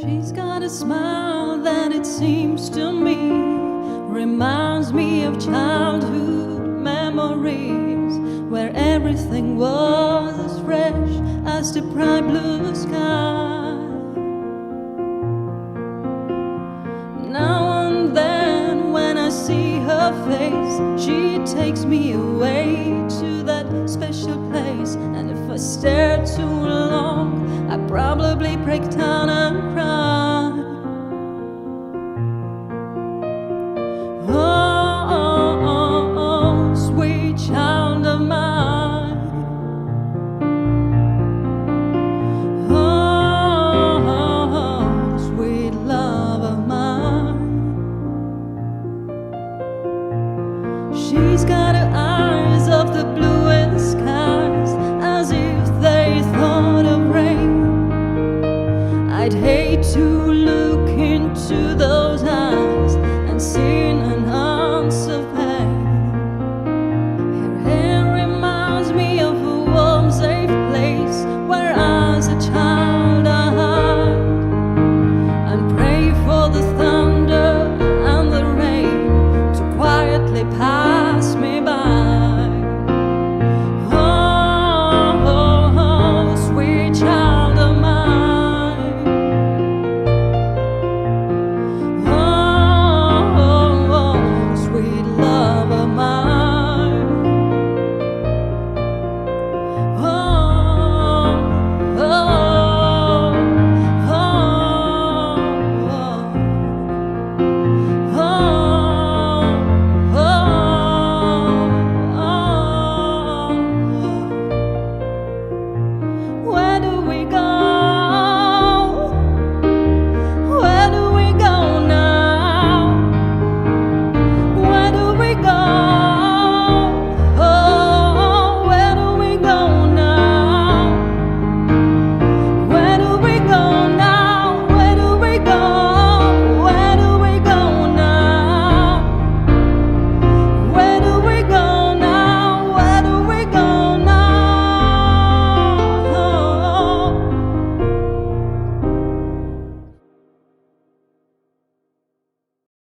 She's got a smile that it seems to me reminds me of childhood memories, where everything was as fresh as the bright blue sky. Now and then when I see her face, she takes me away to that special place. And if I stare too long,